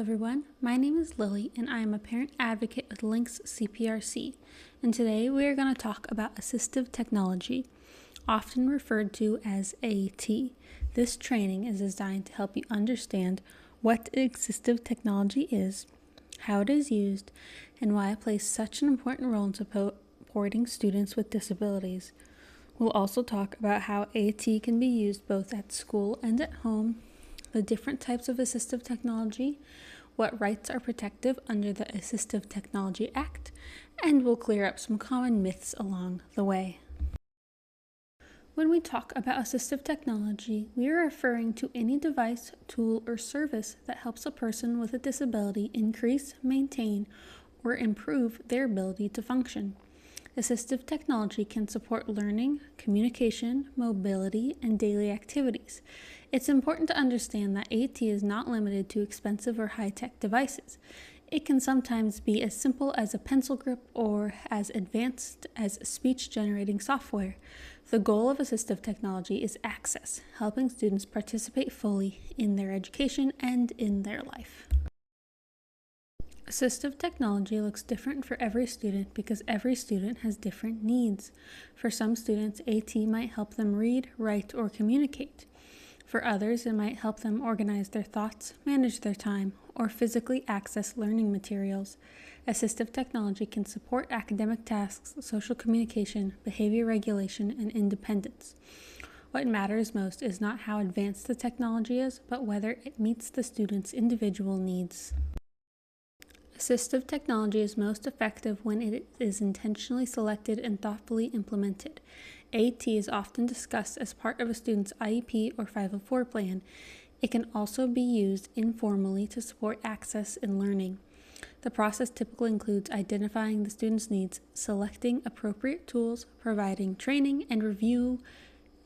everyone, my name is Lily and I am a parent advocate with LINKS CPRC, and today we are going to talk about assistive technology, often referred to as AT. This training is designed to help you understand what assistive technology is, how it is used, and why it plays such an important role in supporting students with disabilities. We'll also talk about how AT can be used both at school and at home, the different types of assistive technology, what rights are protected under the Assistive Technology Act, and we'll clear up some common myths along the way. When we talk about assistive technology, we are referring to any device, tool, or service that helps a person with a disability increase, maintain, or improve their ability to function. Assistive technology can support learning, communication, mobility, and daily activities. It's important to understand that AT is not limited to expensive or high-tech devices. It can sometimes be as simple as a pencil grip or as advanced as speech-generating software. The goal of assistive technology is access, helping students participate fully in their education and in their life. Assistive technology looks different for every student because every student has different needs. For some students, AT might help them read, write, or communicate. For others, it might help them organize their thoughts, manage their time, or physically access learning materials. Assistive technology can support academic tasks, social communication, behavior regulation, and independence. What matters most is not how advanced the technology is, but whether it meets the student's individual needs. Assistive technology is most effective when it is intentionally selected and thoughtfully implemented. AT is often discussed as part of a student's IEP or 504 plan. It can also be used informally to support access in learning. The process typically includes identifying the student's needs, selecting appropriate tools, providing training, and reviewing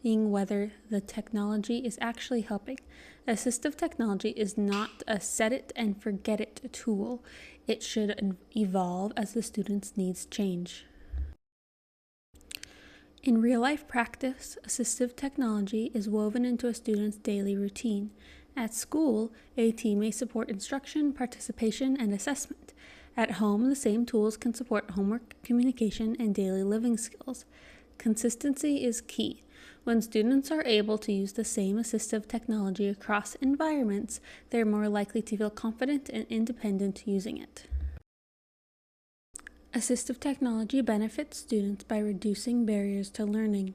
whether the technology is actually helping. Assistive technology is not a set-it-and-forget-it tool. It should evolve as the student's needs change. In real-life practice, assistive technology is woven into a student's daily routine. At school, AT may support instruction, participation, and assessment. At home, the same tools can support homework, communication, and daily living skills. Consistency is key. When students are able to use the same assistive technology across environments, they're more likely to feel confident and independent using it. Assistive technology benefits students by reducing barriers to learning.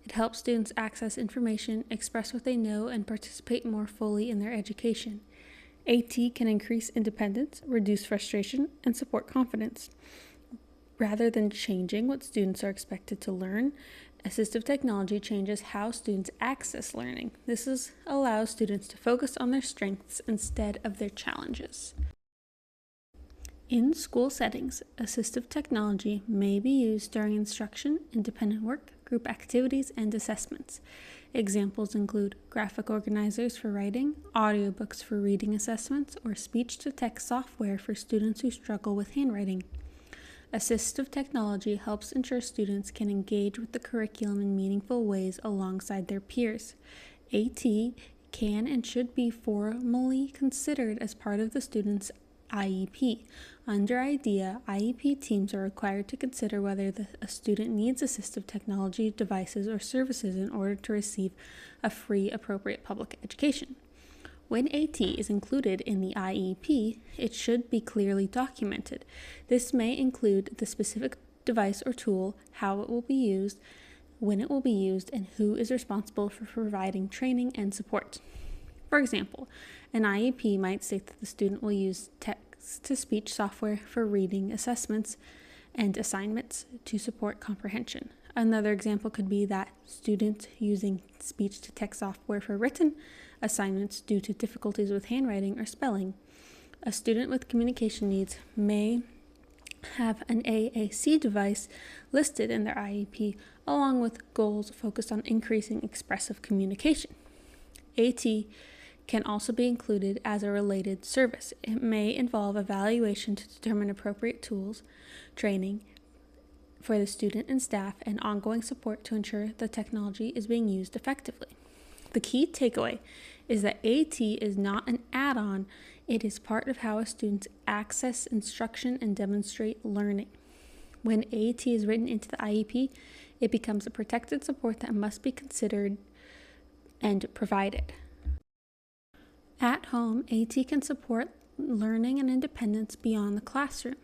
It helps students access information, express what they know, and participate more fully in their education. AT can increase independence, reduce frustration, and support confidence. Rather than changing what students are expected to learn, assistive technology changes how students access learning. This allows students to focus on their strengths instead of their challenges. In school settings, assistive technology may be used during instruction, independent work, group activities, and assessments. Examples include graphic organizers for writing, audiobooks for reading assessments, or speech-to-text software for students who struggle with handwriting. Assistive technology helps ensure students can engage with the curriculum in meaningful ways alongside their peers. AT can and should be formally considered as part of the student's IEP. Under IDEA, IEP teams are required to consider whether a student needs assistive technology devices or services in order to receive a free, appropriate public education. When AT is included in the IEP, it should be clearly documented. This may include the specific device or tool, how it will be used, when it will be used, and who is responsible for providing training and support. For example, an IEP might state that the student will use text-to-speech software for reading assessments and assignments to support comprehension. Another example could be that students using speech-to-text software for written assignments due to difficulties with handwriting or spelling. A student with communication needs may have an AAC device listed in their IEP, along with goals focused on increasing expressive communication. AT can also be included as a related service. It may involve evaluation to determine appropriate tools, training for the student and staff, and ongoing support to ensure the technology is being used effectively. The key takeaway is that AT is not an add-on, It is part of how students access instruction and demonstrate learning. When AAT is written into the IEP, it becomes a protected support that must be considered and provided. At home, AT can support learning and independence beyond the classroom.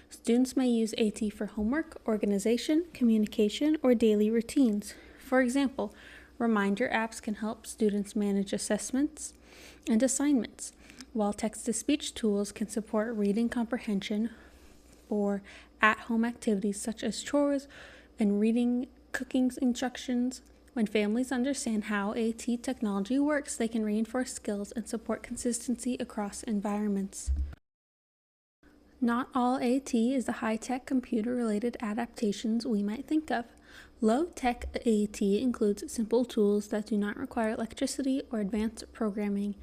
Students may use AT for homework, organization, communication, or daily routines. For example, reminder apps can help students manage assessments and assignments, while text-to-speech tools can support reading comprehension for at-home activities such as chores and reading cooking instructions. When families understand how AT technology works, they can reinforce skills and support consistency across environments. Not all AT is the high-tech computer-related adaptations we might think of. Low-tech AT includes simple tools that do not require electricity or advanced programming.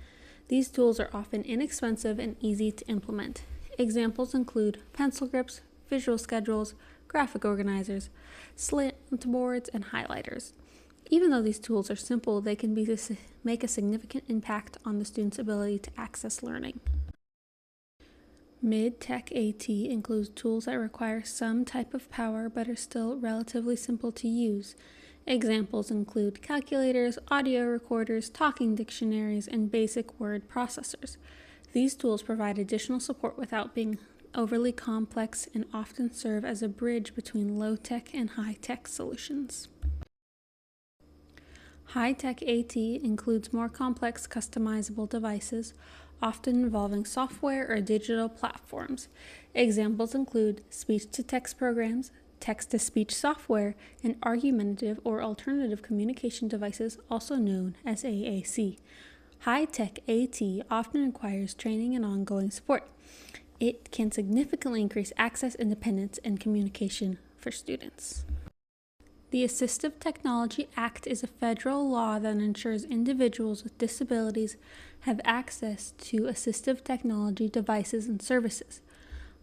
These tools are often inexpensive and easy to implement. Examples include pencil grips, visual schedules, graphic organizers, slant boards, and highlighters. Even though these tools are simple, they can make a significant impact on the student's ability to access learning. Mid-tech AT includes tools that require some type of power but are still relatively simple to use. Examples include calculators, audio recorders, talking dictionaries, and basic word processors. These tools provide additional support without being overly complex and often serve as a bridge between low-tech and high-tech solutions. High-tech AT includes more complex customizable devices, often involving software or digital platforms. Examples include speech-to-text programs, text-to-speech software, and argumentative or alternative communication devices, also known as AAC. High-tech AT often requires training and ongoing support. It can significantly increase access, independence, and communication for students. The Assistive Technology Act is a federal law that ensures individuals with disabilities have access to assistive technology devices and services.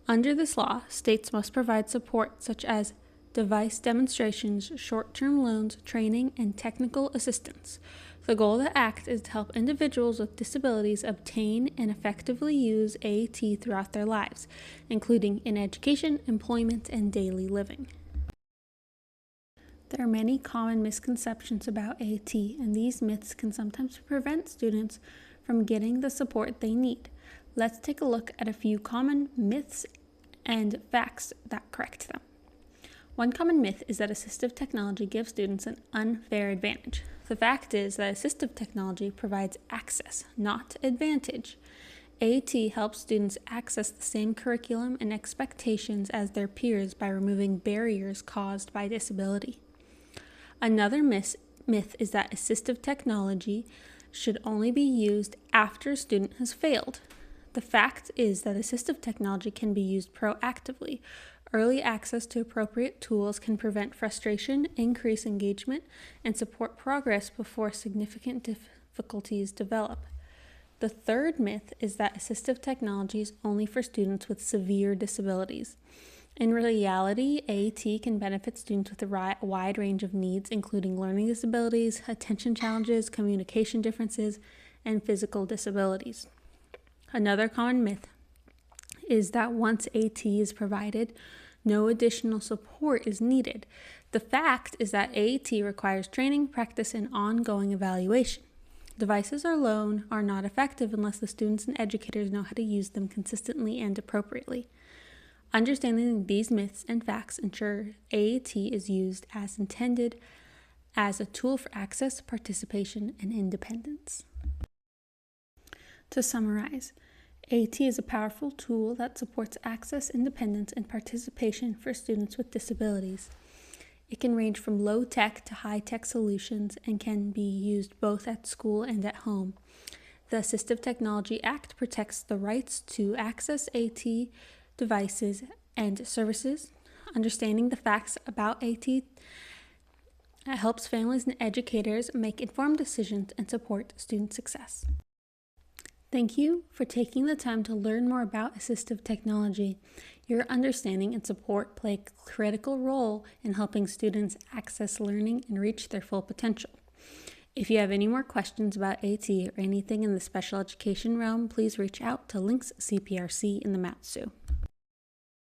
Under this law, states must provide support such as device demonstrations, short-term loans, training, and technical assistance. The goal of the Act is to help individuals with disabilities obtain and effectively use AT throughout their lives, including in education, employment, and daily living. There are many common misconceptions about AT, and these myths can sometimes prevent students from getting the support they need. Let's take a look at a few common myths and facts that correct them. One common myth is that assistive technology gives students an unfair advantage. The fact is that assistive technology provides access, not advantage. AT helps students access the same curriculum and expectations as their peers by removing barriers caused by disability. Another myth is that assistive technology should only be used after a student has failed. The fact is that assistive technology can be used proactively. Early access to appropriate tools can prevent frustration, increase engagement, and support progress before significant difficulties develop. The third myth is that assistive technology is only for students with severe disabilities. In reality, AT can benefit students with a wide range of needs, including learning disabilities, attention challenges, communication differences, and physical disabilities. Another common myth is that once AT is provided, no additional support is needed. The fact is that AT requires training, practice, and ongoing evaluation. Devices alone are not effective unless the students and educators know how to use them consistently and appropriately. Understanding these myths and facts ensure AT is used as intended as a tool for access, participation, and independence. To summarize, AT is a powerful tool that supports access, independence, and participation for students with disabilities. It can range from low-tech to high-tech solutions and can be used both at school and at home. The Assistive Technology Act protects the rights to access AT devices and services. Understanding the facts about AT helps families and educators make informed decisions and support student success. Thank you for taking the time to learn more about assistive technology. Your understanding and support play a critical role in helping students access learning and reach their full potential. If you have any more questions about AT or anything in the special education realm, please reach out to LINKS CPRC in the Matsu.